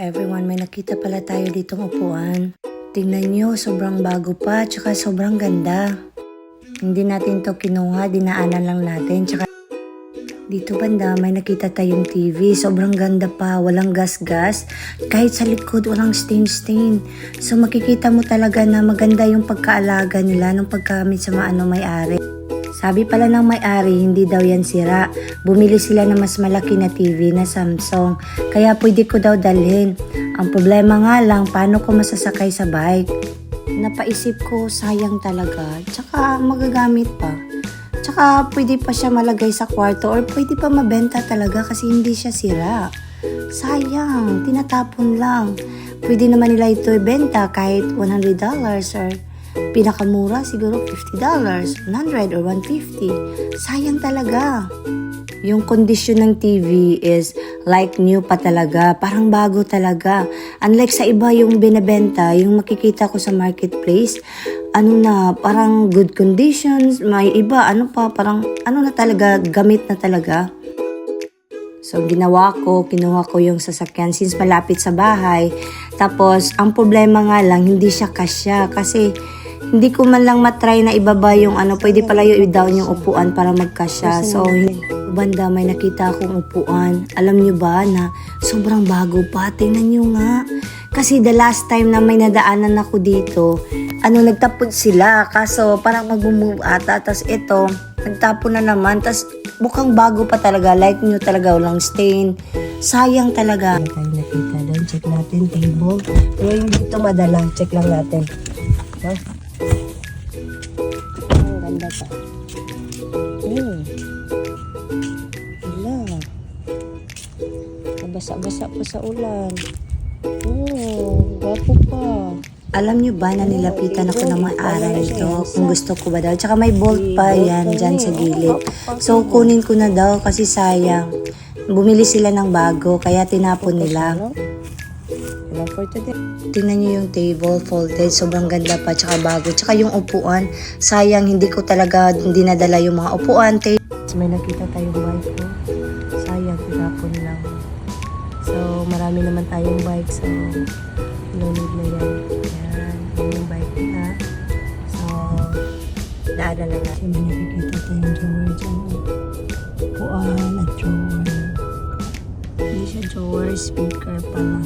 everyone, may nakita pala tayo ditong upuan. Tingnan nyo, sobrang bago pa, tsaka sobrang ganda. Hindi natin to kinuha, dinaanan lang natin. Tsaka dito banda, may nakita tayong TV. Sobrang ganda pa, walang gas-gas. Kahit sa likod, walang stain-stain. So makikita mo talaga na maganda yung pagkaalaga nila nung pagkamit sa may-ari. Sabi pala ng may-ari, hindi daw yan sira. Bumili sila ng mas malaki na TV na Samsung. Kaya pwede ko daw dalhin. Ang problema nga lang, paano ko masasakay sa bike? Napaisip ko, sayang talaga. Tsaka magagamit pa. Tsaka pwede pa siya malagay sa kwarto or pwede pa mabenta talaga kasi hindi siya sira. Sayang, tinatapon lang. Pwede naman nila ito ibenta kahit $100 or pinakamura siguro $50, $100 or $150. Sayang talaga. Yung kondisyon ng TV is like new pa talaga. Parang bago talaga. Unlike sa iba yung binebenta, yung makikita ko sa marketplace, parang good conditions. May iba, parang na talaga, gamit na talaga. So, kinuha ko yung sasakyan since malapit sa bahay. Tapos, ang problema nga lang, hindi siya kasya kasi hindi ko man lang matry na ibaba yung pwede pala yung i-down yung upuan para magkasya. So, banda may nakita akong upuan. Alam nyo ba na sobrang bago pa? Tingnan nyo nga. Kasi the last time na may nadaanan ako dito, nagtapon sila. Kaso parang mag-move ata. Tapos ito, nagtapon na naman. Tapos mukhang bago pa talaga. Like nyo talaga, walang stain. Sayang talaga. Tayo nakita doon. Check natin table. Pero yung dito madala. Check lang natin. No? Ang ganda pa. Basa-basa pa sa ulan. Gwapo pa. Alam nyo ba na nilapitan ako ng may-ari nito kung gusto ko ba daw. Tsaka may bolt pa yan dyan sa gilid. So kunin ko na daw kasi sayang. Bumili sila ng bago kaya tinapon nila. Tingnan nyo yung table folded. Sobrang ganda pa tsaka bago. Tsaka yung upuan. Sayang hindi nadala yung mga upuan. May nakita tayong bike ko. Sayang tinapon lang. So, marami naman tayong bike. So, no need na yan. Yan. Yung bike na. So, naadala na. So, may nakikita tayong drawer dyan. Puan at drawer. Hindi siya drawer, speaker pala.